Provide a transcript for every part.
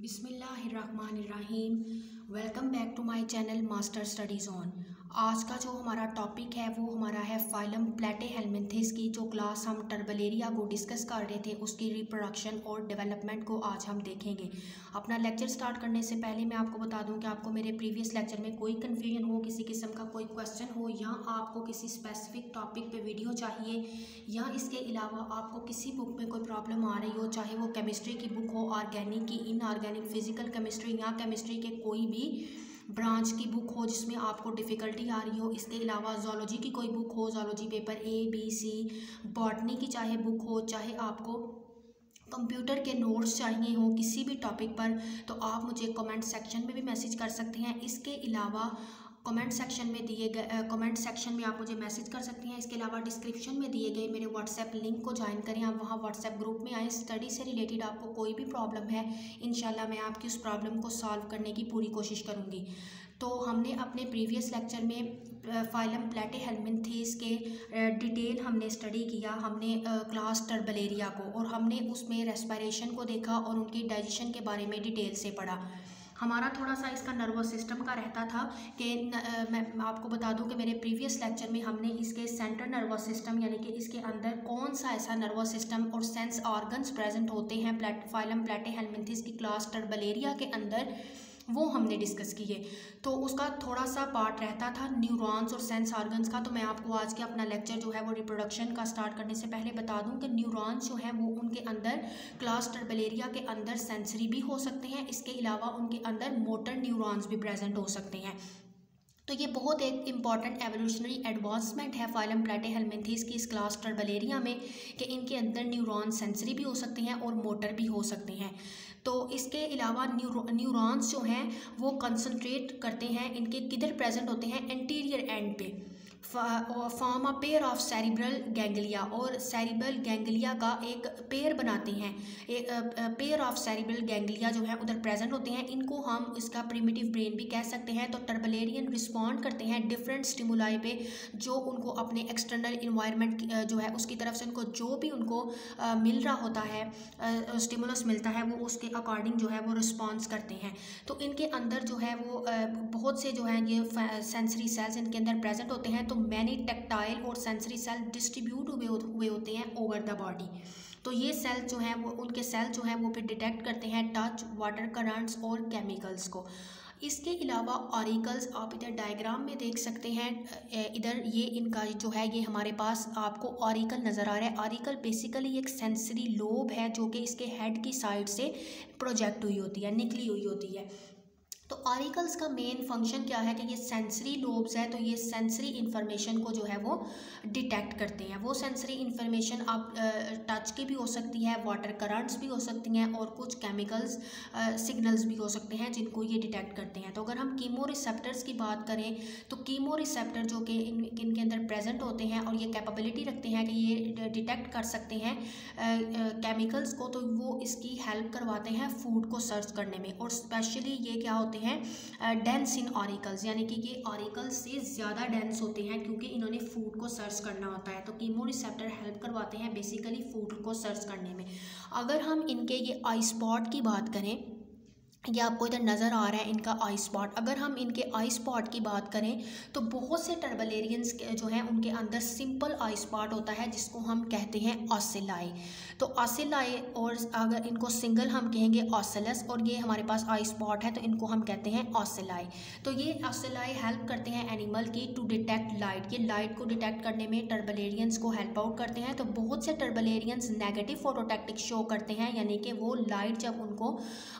बिस्मिल्लाहिर्रहमानिर्रहीम। Welcome back to my channel master studies on. आज का जो हमारा टॉपिक है वो हमारा है फाइलम प्लेटेहेल्मिन्थेस की जो क्लास हम टर्बलेरिया को डिस्कस कर रहे थे, उसकी रिप्रोडक्शन और डेवलपमेंट को आज हम देखेंगे। अपना लेक्चर स्टार्ट करने से पहले मैं आपको बता दूं कि आपको मेरे प्रीवियस लेक्चर में कोई कन्फ्यूजन हो, किसी किस्म का कोई क्वेश्चन हो, या आपको किसी स्पेसिफिक टॉपिक पे वीडियो चाहिए, या इसके अलावा आपको किसी बुक में कोई प्रॉब्लम आ रही हो, चाहे वो केमिस्ट्री की बुक हो, ऑर्गेनिक की, इनऑर्गेनिक, फिजिकल केमिस्ट्री या केमिस्ट्री के कोई भी ब्रांच की बुक हो जिसमें आपको डिफ़िकल्टी आ रही हो, इसके अलावा जोलॉजी की कोई बुक हो, zoology paper A, B, C, botany की चाहे बुक हो, चाहे आपको कंप्यूटर के नोट्स चाहिए हो किसी भी टॉपिक पर, तो आप मुझे कमेंट सेक्शन में भी मैसेज कर सकते हैं। इसके अलावा कमेंट सेक्शन में आप मुझे मैसेज कर सकते हैं। इसके अलावा डिस्क्रिप्शन में दिए गए मेरे व्हाट्सएप लिंक को ज्वाइन करें, आप वहाँ व्हाट्सएप ग्रुप में आएँ। स्टडी से रिलेटेड आपको कोई भी प्रॉब्लम है, इंशाल्लाह मैं आपकी उस प्रॉब्लम को सॉल्व करने की पूरी कोशिश करूँगी। तो हमने अपने प्रीवियस लेक्चर में फाइलम प्लेटेहेल्मिन्थेस के डिटेल हमने स्टडी किया, हमने क्लास टर्बलेरिया को, और हमने उसमें रेस्पिरेशन को देखा और उनकी डाइजेशन के बारे में डिटेल से पढ़ा। हमारा थोड़ा सा इसका नर्वस सिस्टम का रहता था कि मैं आपको बता दूं कि मेरे प्रीवियस लेक्चर में हमने इसके सेंट्रल नर्वस सिस्टम यानी कि इसके अंदर कौन सा ऐसा नर्वस सिस्टम और सेंस ऑर्गन्स प्रेजेंट होते हैं फाइलम प्लेटेहेल्मिन्थेस की क्लास टर्बलेरिया के अंदर, वो हमने डिस्कस किए। तो उसका थोड़ा सा पार्ट रहता था न्यूरॉन्स और सेंस ऑर्गन्स का। तो मैं आपको आज के अपना लेक्चर जो है वो रिप्रोडक्शन का स्टार्ट करने से पहले बता दूं कि न्यूरॉन्स जो है वो उनके अंदर क्लास टर्बलेरिया के अंदर सेंसरी भी हो सकते हैं, इसके अलावा उनके अंदर मोटर न्यूरॉन्स भी प्रेजेंट हो सकते हैं। तो ये बहुत एक इम्पॉर्टेंट एवोल्यूशनरी एडवांसमेंट है फाइलम प्लेटेहेल्मिन्थेस की इस क्लास टर्बलेरिया में कि इनके अंदर न्यूरॉन सेंसरी भी हो सकते हैं और मोटर भी हो सकते हैं। तो इसके अलावा न्यूरॉन्स जो हैं वो कंसंट्रेट करते हैं, इनके किधर प्रेजेंट होते हैं, एंटीरियर एंड पे, form a pair of cerebral ganglia, और सेरिब्रल गैंग्लिया का एक पेयर बनाते हैं। एक पेयर ऑफ सेरिब्रल गैंग्लिया जो है उधर प्रेजेंट होते हैं। इनको हम इसका प्रिमिटिव ब्रेन भी कह सकते हैं। तो टर्बलेरियन रिस्पॉन्ड करते हैं डिफरेंट स्टिमुलाई पे, जो उनको अपने एक्सटर्नल इन्वायरमेंट जो है उसकी तरफ से उनको जो भी उनको मिल रहा होता है, स्टिमुलस मिलता है, वो उसके अकॉर्डिंग जो है वो रिस्पॉन्स करते हैं। तो इनके अंदर जो है वो बहुत से जो है ये सेंसरी सेल्स इनके अंदर प्रेजेंट होते हैं। तो मैनी टेक्टाइल और सेंसरी सेल डिस्ट्रीब्यूट हुए होते हैं ओवर द बॉडी। तो ये सेल जो हैं वो उनके सेल जो हैं वो फिर डिटेक्ट करते हैं टच, वाटर करंट्स और केमिकल्स को। इसके अलावा ऑरिकल्स आप इधर डायग्राम में देख सकते हैं। इधर ये इनका जो है ये हमारे पास आपको ऑरिकल नज़र आ रहा है। ऑरिकल बेसिकली एक सेंसरी लोब है जो कि इसके हेड की साइड से प्रोजेक्ट हुई होती है, निकली हुई होती है। तो ऑरिकल्स का मेन फंक्शन क्या है कि ये सेंसरी लोब्स है, तो ये सेंसरी इन्फॉर्मेशन को जो है वो डिटेक्ट करते हैं। वो सेंसरी इन्फॉर्मेशन आप टच की भी हो सकती है, वाटर करंट्स भी हो सकती हैं, और कुछ केमिकल्स सिग्नल्स भी हो सकते हैं जिनको ये डिटेक्ट करते हैं। तो अगर हम कीमो रिसेप्टर्स की बात करें तो कीमो रिसेप्टर जो कि इनके अंदर प्रेजेंट होते हैं और ये कैपेबिलिटी रखते हैं कि ये डिटेक्ट कर सकते हैं केमिकल्स को, तो वो इसकी हेल्प करवाते हैं फूड को सर्च करने में। और स्पेशली ये क्या होते हैं, डेंस इन ऑरिकल्स, यानी कि ये ऑरिकल्स से ज़्यादा डेंस होते हैं क्योंकि इन्होंने फूड को सर्च करना होता है। तो कीमो रिसेप्टर हेल्प करवाते हैं बेसिकली फूड को सर्च करने में। अगर हम इनके ये आई स्पॉट की बात करें, ये आपको इधर नज़र आ रहा है इनका आई स्पॉट। अगर हम इनके आई स्पॉट की बात करें तो बहुत से टर्बलेरियंस जो हैं उनके अंदर सिंपल आई स्पॉट होता है जिसको हम कहते हैं ऑसिलाई। तो ऑसिलाई, और अगर इनको सिंगल हम कहेंगे ऑसिलस, और ये हमारे पास आई स्पॉट है तो इनको हम कहते हैं ऑसिलाई। तो ये ऑसिलाई हेल्प करते हैं एनिमल की टू डिटेक्ट लाइट, ये लाइट को डिटेक्ट करने में टर्बलेरियंस को हेल्प आउट करते हैं। तो बहुत से टर्बलेरियंस नेगेटिव फोटोटैक्टिक शो करते हैं, यानी कि वो लाइट जब उनको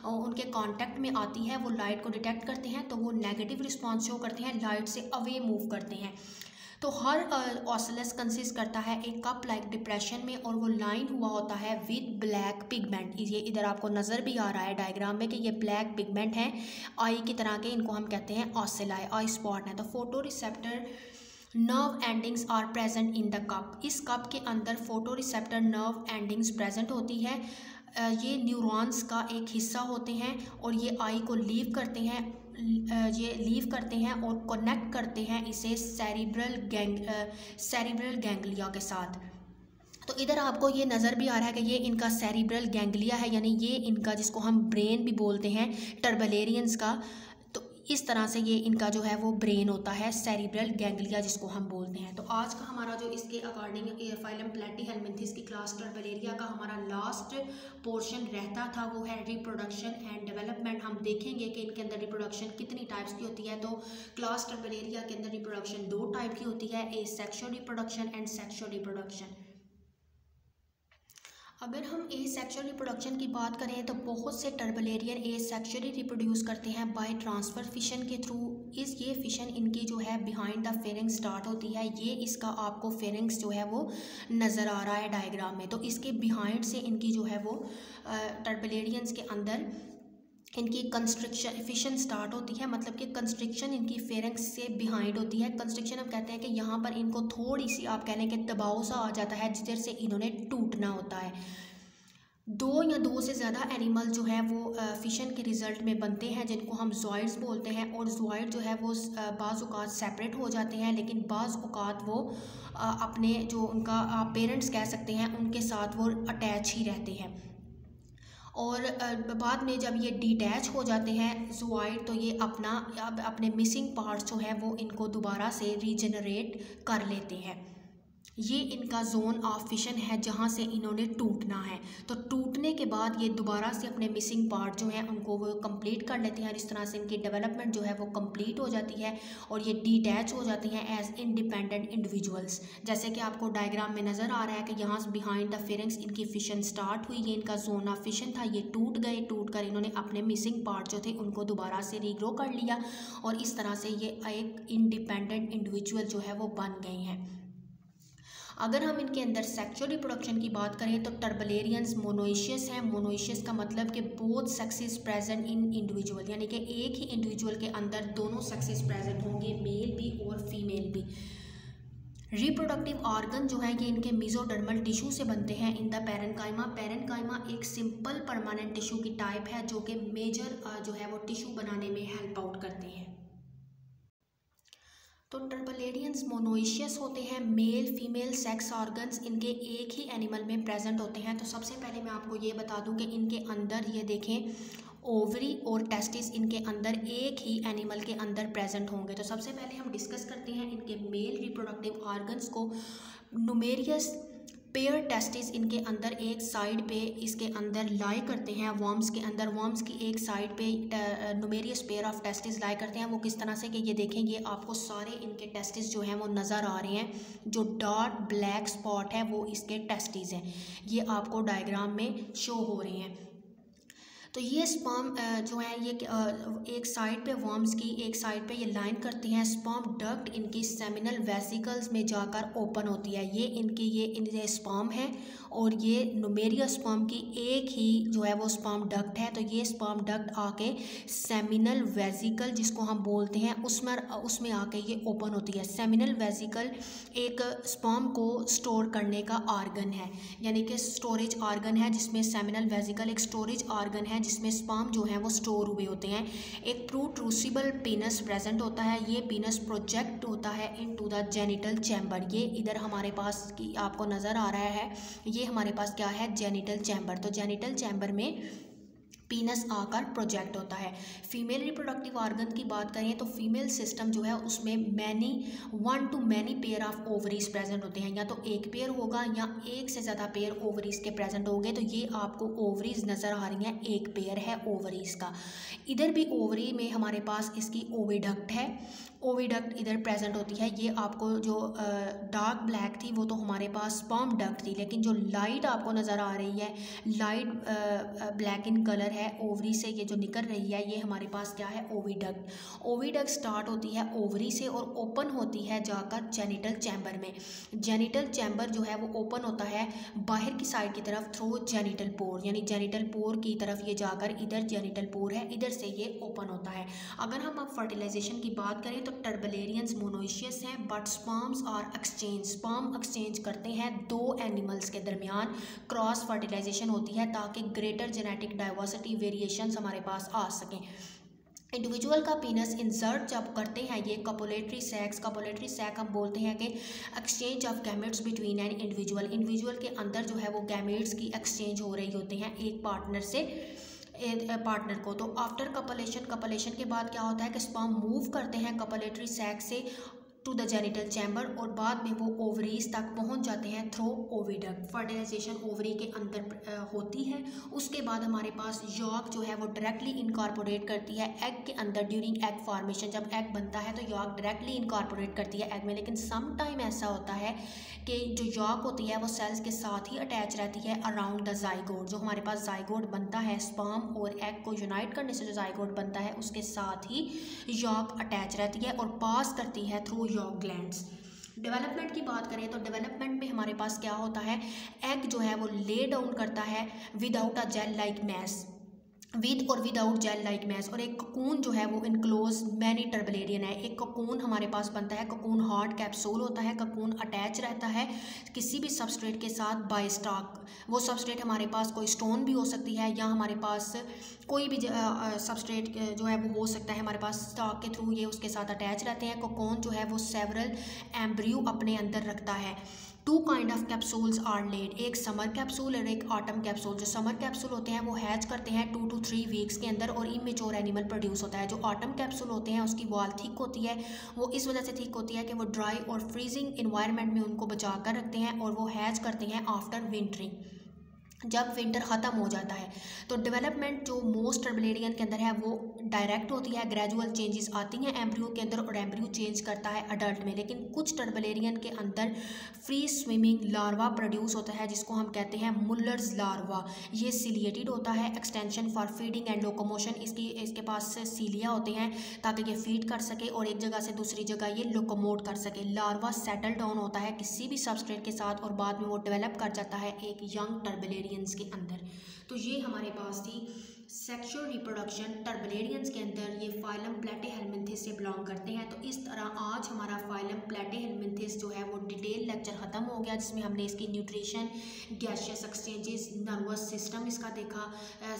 उनके कांटेक्ट में आती है वो लाइट को डिटेक्ट करते हैं तो वो नेगेटिव रिस्पांस शो करते हैं, लाइट से अवे मूव करते हैं। तो हर ऑसिलस कंसिस्ट करता है एक कप लाइक डिप्रेशन में, और वो लाइन हुआ होता है विद ब्लैक पिगमेंट। ये इधर आपको नज़र भी आ रहा है डायग्राम में कि ये ब्लैक पिगमेंट है आई की तरह के, इनको हम कहते हैं ऑसिलाई, आई स्पॉट है। तो photo receptor nerve endings are present in the cup, इस कप के अंदर photo receptor nerve endings present होती है। ये न्यूरॉन्स का एक हिस्सा होते हैं और ये आई को लीव करते हैं, ये लीव करते हैं और कनेक्ट करते हैं इसे सेरिब्रल गैंग्लिया के साथ। तो इधर आपको ये नज़र भी आ रहा है कि ये इनका सेरिब्रल गैंग्लिया है, यानी ये इनका जिसको हम ब्रेन भी बोलते हैं टर्बलेरियंस का। तो इस तरह से ये इनका जो है वो ब्रेन होता है, सेरिब्रल गैंग्लिया जिसको हम बोलते हैं। तो आज का हमारा जो इसके अकॉर्डिंग फाइलम प्लेटीहेल्मिन्थेस की क्लास टर्बलेरिया का हमारा लास्ट पोर्शन रहता था वो है रिप्रोडक्शन एंड डेवलपमेंट। हम देखेंगे कि इनके अंदर रिप्रोडक्शन कितनी टाइप्स की होती है। तो क्लास टर्बलेरिया के अंदर रिप्रोडक्शन 2 टाइप की होती है, ए sexual reproduction and sexual reproduction. अगर हम ए सेक्सुअल रिप्रोडक्शन की बात करें तो बहुत से टर्बलेरियन ए सेक्सुअली रिप्रोड्यूस करते हैं बाय ट्रांसफ़र फिशन के थ्रू। ये फिशन इनकी जो है बिहाइंड द फेरिंग्स स्टार्ट होती है। ये इसका आपको फेरिंग्स जो है वो नज़र आ रहा है डायग्राम में। तो इसके बिहाइंड से इनकी जो है वो टर्बलेरियंस के अंदर इनकी कंस्ट्रक्शन फिशन स्टार्ट होती है, मतलब कि कंस्ट्रक्शन इनकी फेरिंग्स से बिहाइंड होती है। कंस्ट्रक्शन हम कहते हैं कि यहाँ पर इनको थोड़ी सी आप कह लें कि दबाव सा आ जाता है जिधर से इन्होंने टूटना होता है। 2 या 2 से ज़्यादा एनिमल जो है वो फिशन के रिज़ल्ट में बनते हैं जिनको हम ज़ॉइड्स बोलते हैं। और ज़ॉइड जो है वो बाज़ औक़ात सेपरेट हो जाते हैं, लेकिन बाज़ औक़ात वो अपने जो उनका आप पेरेंट्स कह सकते हैं उनके साथ वो अटैच ही रहते हैं। और बाद में जब ये डिटैच हो जाते हैं ज़ूआइड, तो ये अपने मिसिंग पार्ट्स जो है वो इनको दोबारा से रीजनरेट कर लेते हैं। ये इनका जोन ऑफ फिशन है जहाँ से इन्होंने टूटना है। तो टूटने के बाद ये दोबारा से अपने मिसिंग पार्ट जो हैं उनको वो कंप्लीट कर लेते हैं और इस तरह से इनकी डेवलपमेंट जो है वो कंप्लीट हो जाती है और ये डिटैच हो जाती हैं एज इंडिपेंडेंट इंडिविजुअल्स। जैसे कि आपको डायग्राम में नज़र आ रहा है कि यहाँ से बिहाइंड द फेरिंग्स इनकी फिशन स्टार्ट हुई, ये इनका जोन ऑफ फिशन था, ये टूट गए, टूट कर इन्होंने अपने मिसिंग पार्ट जो थे उनको दोबारा से रीग्रो कर लिया और इस तरह से ये एक इंडिपेंडेंट इंडिविजुअल जो है वो बन गए हैं। अगर हम इनके अंदर सेक्सुअल रिप्रोडक्शन की बात करें तो टर्बलेरियंस मोनोइशियस हैं। मोनोइशियस का मतलब कि both sexes present in individual, यानी कि एक ही इंडिविजुअल के अंदर दोनों सेक्सेस प्रेजेंट होंगे, मेल भी और फीमेल भी। रिप्रोडक्टिव ऑर्गन जो है ये इनके मेसोडर्मल टिश्यू से बनते हैं इन द पैरेन्काइमा। पैरेन्काइमा एक सिंपल परमानेंट टिश्यू की टाइप है जो कि मेजर जो है वो टिश्यू बनाने में हेल्प आउट करते हैं। तो टर्बलेरियंस मोनोइशियस होते हैं। मेल फीमेल सेक्स ऑर्गन्स इनके एक ही एनिमल में प्रेजेंट होते हैं। तो सबसे पहले मैं आपको ये बता दूं कि इनके अंदर ये देखें ओवरी और टेस्टिस इनके अंदर एक ही एनिमल के अंदर प्रेजेंट होंगे। तो सबसे पहले हम डिस्कस करते हैं इनके मेल रिप्रोडक्टिव ऑर्गन्स को। न्यूमेरियस पेयर टेस्टिस इनके अंदर एक साइड पे इसके अंदर लाई करते हैं, वर्म्स के अंदर वर्म्स की एक साइड पे न्यूमेरियस पेयर ऑफ टेस्टिस लाई करते हैं। वो किस तरह से कि ये देखें, ये आपको सारे इनके टेस्टिस जो हैं वो नज़र आ रहे हैं। जो डार्क ब्लैक स्पॉट है वो इसके टेस्टिस हैं, ये आपको डायग्राम में शो हो रहे हैं। तो ये स्पर्म जो है ये एक साइड पे वर्म्स की एक साइड पे ये लाइन करते हैं। स्पर्म डक्ट इनकी सेमिनल वेसिकल्स में जाकर ओपन होती है। ये इनके स्पर्म है और ये न्यूमेरियस स्पर्म की एक ही जो है वो स्पर्म डक्ट है। तो ये स्पर्म डक्ट आके सेमिनल वेसिकल जिसको हम बोलते हैं उसमें आके ये ओपन होती है। सेमिनल वेसिकल एक स्पर्म को स्टोर करने का ऑर्गन है, यानी कि स्टोरेज ऑर्गन है, जिसमें सेमिनल वेसिकल एक स्टोरेज ऑर्गन है जिसमें स्पर्म जो है वो स्टोर हुए होते हैं। एक प्रोट्रूसिबल पीनस प्रेजेंट होता है। ये पीनस प्रोजेक्ट होता है इनटू द जेनिटल चैम्बर। ये इधर हमारे पास की आपको नज़र आ रहा है, ये हमारे पास क्या है, जेनिटल चैम्बर। तो जेनिटल चैम्बर में पीनस आकर प्रोजेक्ट होता है। फीमेल रिप्रोडक्टिव ऑर्गन की बात करें तो फीमेल सिस्टम जो है उसमें 1 to many pair of ovaries present होते हैं। या तो एक पेयर होगा या एक से ज़्यादा पेयर ओवरीज के प्रेजेंट होंगे। तो ये आपको ओवरीज नज़र आ रही हैं, एक पेयर है ओवरीज का। इधर भी ओवरी में हमारे पास इसकी ओविडक्ट है, ओविडक्ट इधर प्रेजेंट होती है। ये आपको जो डार्क ब्लैक थी वो तो हमारे पास स्पर्म डक्ट थी, लेकिन जो लाइट आपको नज़र आ रही है लाइट ब्लैक इन कलर है, ओवरी से ये जो निकल रही है ये हमारे पास क्या है, ओविडक्ट। ओविडक्ट स्टार्ट होती है ओवरी से और ओपन होती है जाकर जेनिटल चैम्बर में। जेनिटल चैम्बर जो है वो ओपन होता है बाहर की साइड की तरफ थ्रू जेनिटल पोर, यानी जेनिटल पोर की तरफ ये जाकर इधर जेनिटल पोर है, इधर से ये ओपन होता है। अगर हम अब फर्टिलाइजेशन की बात करें तो टर्बलेरियंस मोनोइशियस हैं but sperms are exchange. Sperm exchange करते हैं 2 एनिमल्स के दरमियान, क्रॉस फर्टिलाइजेशन होती है ताकि ग्रेटर जेनेटिक डाइवर्सिटी वेरिएशंस हमारे पास आ सकें। इंडिविजुअल का पीनस इंसर्ट जब करते हैं ये कपोलेटरी सैक हम बोलते हैं कि exchange of gametes between an individual के अंदर जो है वो गैमेट्स की एक्सचेंज हो रही होते हैं एक पार्टनर से पार्टनर को। तो आफ्टर कपलेशन के बाद क्या होता है कि स्पर्म मूव करते हैं कपोलेटरी सैक से टू द जेनिटल चैम्बर और बाद में वो ओवरीज तक पहुंच जाते हैं थ्रू ओविडक्ट। फर्टिलाइजेशन ओवरी के अंदर होती है। उसके बाद हमारे पास यॉक जो है वो डायरेक्टली इनकॉर्पोरेट करती है एग के अंदर ड्यूरिंग एग फॉर्मेशन। जब एग बनता है तो यॉक डायरेक्टली इनकॉर्पोरेट करती है एग में, लेकिन सम टाइम ऐसा होता है कि जो यॉक होती है वो सेल्स के साथ ही अटैच रहती है अराउंड द जाइगोट। जो हमारे पास जाइगोट बनता है स्पर्म और एग को यूनाइट करने से जो जाइगोट बनता है उसके साथ ही यॉक अटैच रहती है और पास करती है थ्रू यॉक ग्लैंड्स। डेवलपमेंट की बात करें तो डेवलपमेंट में हमारे पास क्या होता है, एग जो है वो ले डाउन करता है without a gel like mass, with और विदाउट जेल लाइक मैस। और एक ककून जो है वो इनक्लोज मैनी टर्बलेरियन है। एक ककून हमारे पास बनता है, ककून हार्ड कैप्सूल होता है, ककून अटैच रहता है किसी भी सबस्ट्रेट के साथ बाय स्टॉक। वो सबस्ट्रेट हमारे पास कोई स्टोन भी हो सकती है या हमारे पास कोई भी सबस्ट्रेट जो है वो हो सकता है हमारे पास स्टॉक के थ्रू ये उसके साथ अटैच रहते हैं। ककून जो है वो सेवरल एम्ब्रियो अपने अंदर रखता है। Two kind of capsules are laid, एक समर कैप्सूल और एक ऑटम कैप्सूल। जो समर कैप्सूल होते हैं वो हैच करते हैं 2 to 3 वीक्स के अंदर और इमेच्योर एनिमल प्रोड्यूस होता है। जो ऑटम कैप्सूल होते हैं उसकी वॉल थिक होती है, वो इस वजह से थिक होती है कि वो ड्राई और फ्रीजिंग इन्वायरमेंट में उनको बचा कर रखते हैं और वो हैच करते हैं आफ्टर विंटरिंग, जब विंटर ख़त्म हो जाता है। तो डेवलपमेंट जो मोस्ट टर्बलेरियन के अंदर है वो डायरेक्ट होती है, ग्रेजुअल चेंजेस आती हैं एम्ब्रियो के अंदर और एम्ब्रियो चेंज करता है अडल्ट में। लेकिन कुछ टर्बलेरियन के अंदर फ्री स्विमिंग लार्वा प्रोड्यूस होता है जिसको हम कहते हैं मुल्लर्स लार्वा। ये सिलिएटेड होता है, extension for feeding and locomotion. इसके पास सीलिया होते हैं ताकि ये फीड कर सके और एक जगह से दूसरी जगह ये लोकोमोट कर सके। लार्वा सेटल डाउन होता है किसी भी सबस्ट्रेट के साथ और बाद में वो डेवलप कर जाता है एक यंग टर्बलेरियन के अंदर। तो ये हमारे पास थी सेक्सुअल रिप्रोडक्शन टर्बलेरियंस के अंदर। ये फाइलम प्लेटेहेलमिन्थेस से बिलोंग करते हैं। तो इस तरह आज हमारा फाइलम प्लेटेहेलमिन्थेस जो है वो डिटेल लेक्चर ख़त्म हो गया, जिसमें हमने इसकी nutrition, gaseous exchanges, nervous system इसका देखा,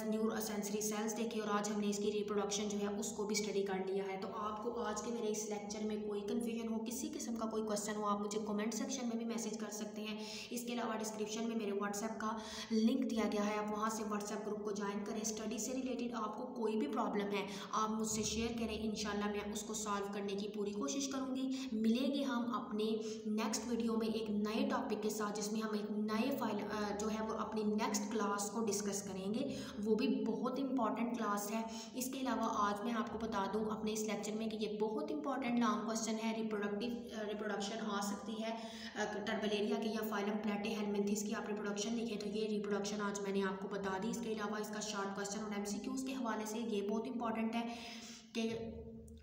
न्यूरो सेंसरी सेल्स देखे और आज हमने इसकी रिप्रोडक्शन जो है उसको भी स्टडी कर लिया है। तो आपको आज के मेरे इस लेक्चर में कोई कन्फ्यूजन हो, किसी किस्म का कोई क्वेश्चन हो, आप मुझे कमेंट सेक्शन में भी मैसेज कर सकते हैं। इसके अलावा डिस्क्रिप्शन में मेरे व्हाट्सएप का लिंक दिया गया है, आप वहाँ से व्हाट्सएप ग्रुप को ज्वाइन करें। स्टडी से रिलेटेड आपको कोई भी प्रॉब्लम है आप मुझसे शेयर करें, इंशाल्लाह मैं उसको सॉल्व करने की पूरी कोशिश करूँगी। मिलेंगे हम अपने नेक्स्ट वीडियो में एक नए टॉपिक के साथ, जिसमें हम एक नए फाइल जो है वो अपनी नेक्स्ट क्लास को डिस्कस करेंगे, वो भी बहुत इंपॉर्टेंट क्लास है। इसके अलावा आज मैं आपको बता दूं अपने इस लेक्चर में कि ये बहुत इंपॉर्टेंट लॉन्ग क्वेश्चन है, रिप्रोडक्शन आ सकती है टर्बलेरिया की या फाइलम प्लेटेहेलमिन्थेस की। आप रिप्रोडक्शन लिखें तो ये रिप्रोडक्शन आज मैंने आपको बता दी। इसके अलावा इसका शॉर्ट क्वेश्चन और MCQs के हवाले से ये बहुत इंपॉर्टेंट है कि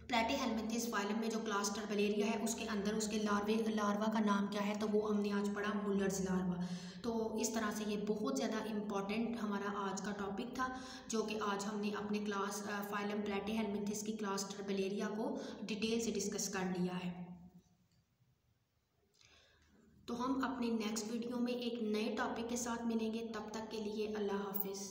प्लेटेहेलमिन्थेस फाइलम में जो क्लास टर्बलेरिया है उसके अंदर उसके लार्वा का नाम क्या है, तो वो हमने आज पढ़ा मुल्लर्स लार्वा। तो इस तरह से ये बहुत ज़्यादा इम्पॉर्टेंट हमारा आज का टॉपिक था, जो कि आज हमने अपने क्लास फाइलम प्लेटेहेलमिन्थेस की क्लास टर्बलेरिया को डिटेल से डिस्कस कर लिया है। तो हम अपने नेक्स्ट वीडियो में एक नए टॉपिक के साथ मिलेंगे, तब तक के लिए अल्लाह हाफिज़।